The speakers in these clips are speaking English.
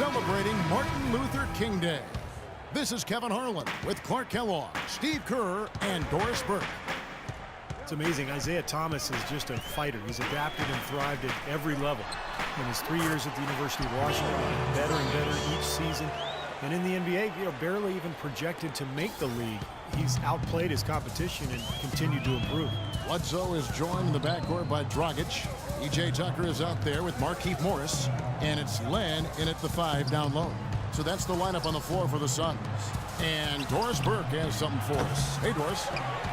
celebrating Martin Luther King Day. This is Kevin Harlan with Clark Kellogg, Steve Kerr, and Doris Burke. It's amazing. Isaiah Thomas is just a fighter. He's adapted and thrived at every level. In his 3 years at the University of Washington, better and better each season. And in the NBA, barely even projected to make the league. He's outplayed his competition and continued to improve. Bledsoe is joined in the backcourt by Dragic. E.J. Tucker is out there with Markieff Morris. And it's Len in at the 5 down low. So that's the lineup on the floor for the Suns. And Doris Burke has something for us. Hey, Doris.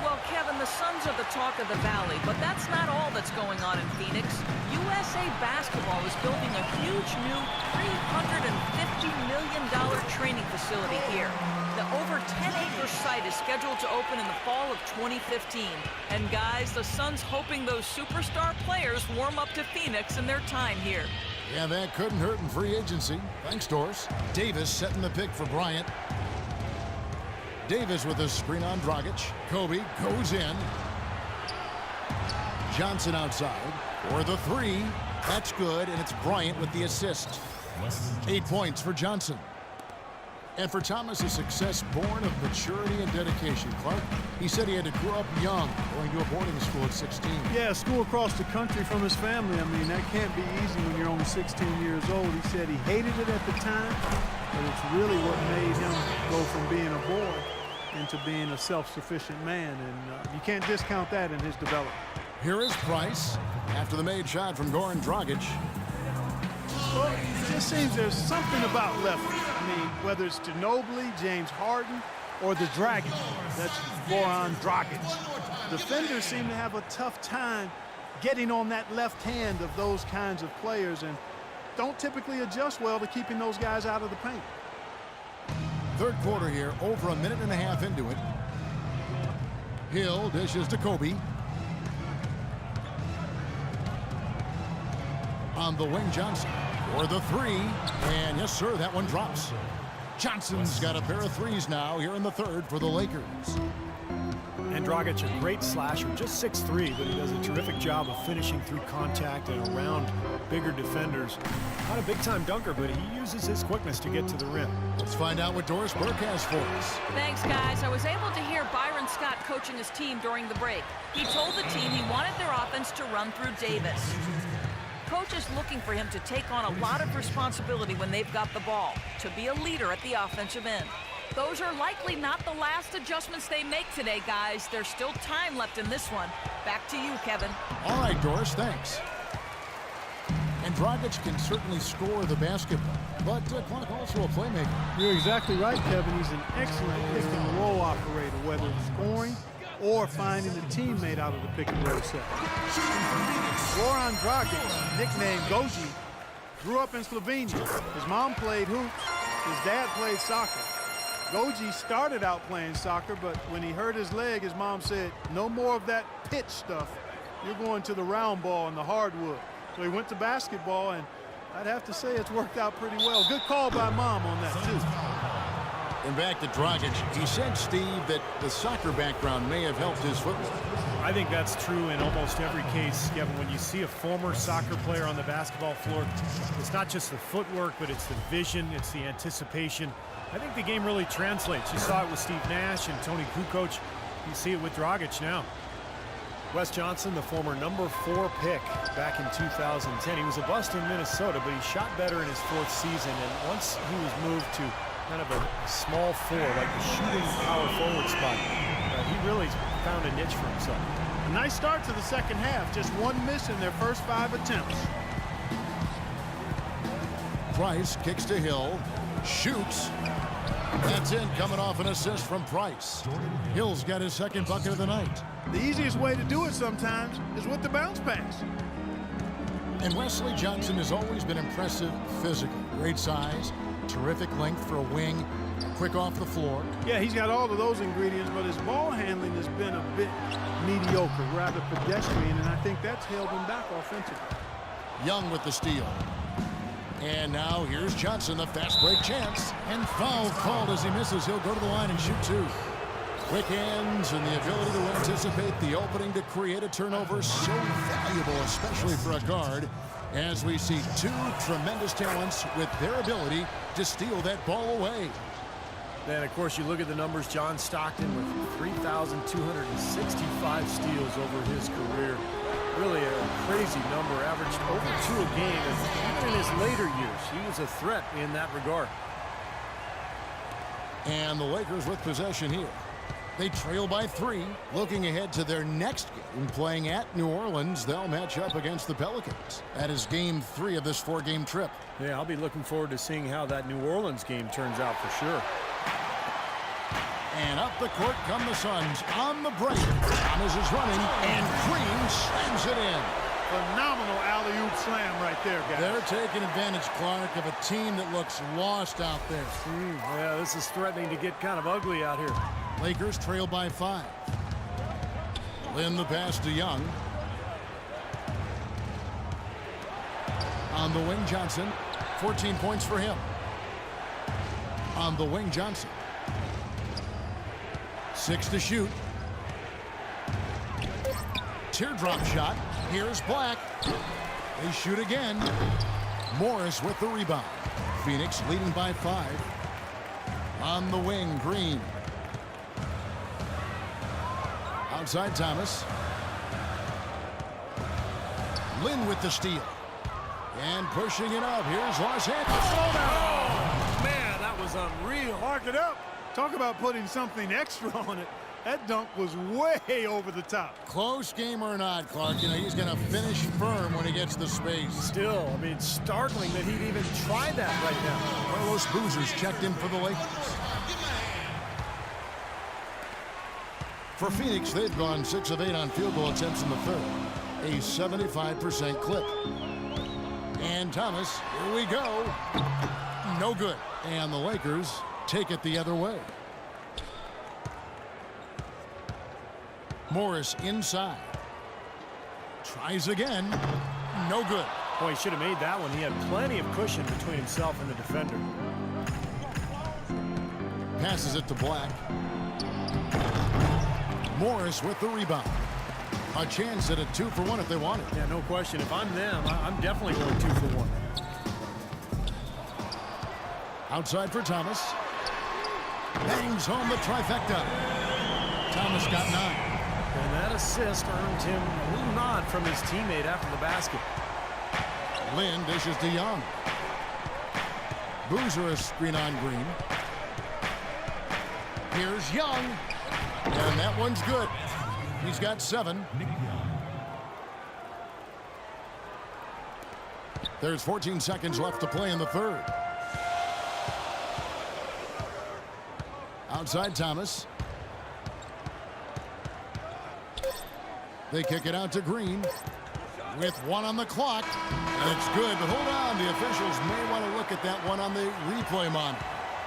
Well, Kevin, the Suns are the talk of the Valley, but that's not all that's going on in Phoenix. USA Basketball is building a huge new $350 million training facility here. The over 10-acre site is scheduled to open in the fall of 2015. And guys, the Suns hoping those superstar players warm up to Phoenix in their time here. Yeah, that couldn't hurt in free agency. Thanks, Doris. Davis setting the pick for Bryant. Davis with a screen on Dragic. Kobe goes in. Johnson outside for the 3. That's good, and it's Bryant with the assist. 8 points for Johnson. And for Thomas, a success born of maturity and dedication. Clark, he said he had to grow up young, going to a boarding school at 16. Yeah, school across the country from his family. I mean, that can't be easy when you're only 16 years old. He said he hated it at the time, but it's really what made him go from being a boy into being a self-sufficient man. And you can't discount that in his development. Here is Price after the made shot from Goran Dragic. Well, it just seems there's something about lefties. I mean, whether it's Ginobili, James Harden, or the Dragon. That's Goran Dragic. Defenders seem to have a tough time getting on that left hand of those kinds of players and don't typically adjust well to keeping those guys out of the paint. Third quarter here, over a minute and a half into it. Hill dishes to Kobe. On the wing, Johnson for the 3. And yes, sir, that one drops. Johnson's got a pair of 3s now here in the third for the Lakers. And Dragic, a great slasher, just 6'3", but he does a terrific job of finishing through contact and around bigger defenders. Not a big-time dunker, but he uses his quickness to get to the rim. Let's find out what Doris Burke has for us. Thanks, guys. I was able to hear Byron Scott coaching his team during the break. He told the team he wanted their offense to run through Davis. Coach is looking for him to take on a lot of responsibility when they've got the ball, to be a leader at the offensive end. Those are likely not the last adjustments they make today, guys. There's still time left in this one. Back to you, Kevin. All right, Doris, thanks. And Dragic can certainly score the basketball, but Clark also a playmaker. You're exactly right, Kevin. He's an excellent pick-and-roll operator, whether it's scoring or finding a teammate out of the pick-and-roll set. Goran Dragic, nicknamed Goji, grew up in Slovenia. His mom played hoops. His dad played soccer. Goji started out playing soccer, but when he hurt his leg, his mom said, no more of that pitch stuff. You're going to the round ball and the hardwood. So he went to basketball, and I'd have to say it's worked out pretty well. Good call by Mom on that, too. And back to Dragic. He said, Steve, that the soccer background may have helped his footwork. I think that's true in almost every case, Kevin. When you see a former soccer player on the basketball floor, it's not just the footwork, but it's the vision, it's the anticipation. I think the game really translates. You saw it with Steve Nash and Tony Kukoc. You see it with Dragic now. Wes Johnson, the former number 4 pick back in 2010. He was a bust in Minnesota, but he shot better in his 4th season. And once he was moved to kind of a small 4, like the shooting power forward spot, he really found a niche for himself. A nice start to the second half. Just 1 miss in their first 5 attempts. Price kicks to Hill, shoots. That's in, coming off an assist from Price. Hill's got his 2nd bucket of the night. The easiest way to do it sometimes is with the bounce pass. And Wesley Johnson has always been impressive physically. Great size, terrific length for a wing, quick off the floor. Yeah, he's got all of those ingredients, but his ball handling has been a bit mediocre, rather pedestrian, and I think that's held him back offensively. Young with the steal. And now here's Johnson, the fast break chance. And foul called as he misses. He'll go to the line and shoot 2. Quick hands and the ability to anticipate the opening to create a turnover, so valuable, especially for a guard. As we see two tremendous talents with their ability to steal that ball away. Then, of course, you look at the numbers. John Stockton with 3,265 steals over his career. Really a crazy number, averaged over 2 a game. And even in his later years, he was a threat in that regard. And the Lakers with possession here. They trail by 3. Looking ahead to their next game, playing at New Orleans, they'll match up against the Pelicans. That is game 3 of this 4-game trip. Yeah, I'll be looking forward to seeing how that New Orleans game turns out for sure. And up the court come the Suns on the break. Thomas is running, and Green slams it in. Phenomenal alley-oop slam right there, guys. They're taking advantage, Clark, of a team that looks lost out there. Yeah, this is threatening to get kind of ugly out here. Lakers trail by 5. Lynn the pass to Young. On the wing, Johnson. 14 points for him. On the wing, Johnson. 6 to shoot. Teardrop shot. Here's Black. They shoot again. Morris with the rebound. Phoenix leading by 5. On the wing, Green. Outside Thomas. Lynn with the steal. And pushing it up. Here's Los Angeles. Oh, man, that was unreal. Mark it up. Talk about putting something extra on it. That dunk was way over the top. Close game or not, Clark, you know, he's going to finish firm when he gets the space. Still, I mean, startling that he'd even try that right now. Carlos Boozer's checked in for the Lakers. For Phoenix, they've gone 6 of 8 on field goal attempts in the third. A 75% clip. And Thomas, here we go. No good. And the Lakers take it the other way. Morris inside. Tries again. No good. Boy, he should have made that one. He had plenty of cushion between himself and the defender. Passes it to Black. Morris with the rebound. A chance at a 2-for-1 if they want it. Yeah, no question. If I'm them, I'm definitely going 2-for-1. Outside for Thomas. Bangs home the trifecta. Thomas got 9. And that assist earned him a little nod from his teammate after the basket. Lynn dishes to Young. Boozer a screen on Green. Here's Young. And that one's good. He's got 7. There's 14 seconds left to play in the third. Outside Thomas. They kick it out to Green with 1 on the clock. And it's good, but hold on. The officials may want to look at that one on the replay monitor.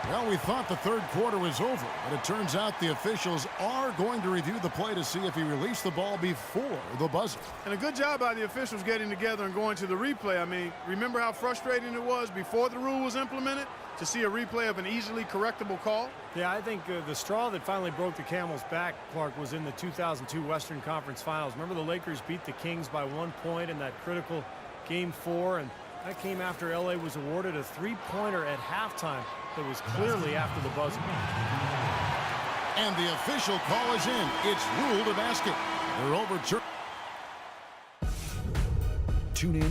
Well, we thought the third quarter was over, but it turns out the officials are going to review the play to see if he released the ball before the buzzer. And a good job by the officials getting together and going to the replay. I mean, remember how frustrating it was before the rule was implemented to see a replay of an easily correctable call? Yeah, I think the straw that finally broke the camel's back, Clark, was in the 2002 Western Conference Finals. Remember the Lakers beat the Kings by 1 point in that critical Game 4, and that came after LA was awarded a 3-pointer at halftime that was clearly after the buzzer. And the official call is in. It's ruled a basket. They're overturned. Tune in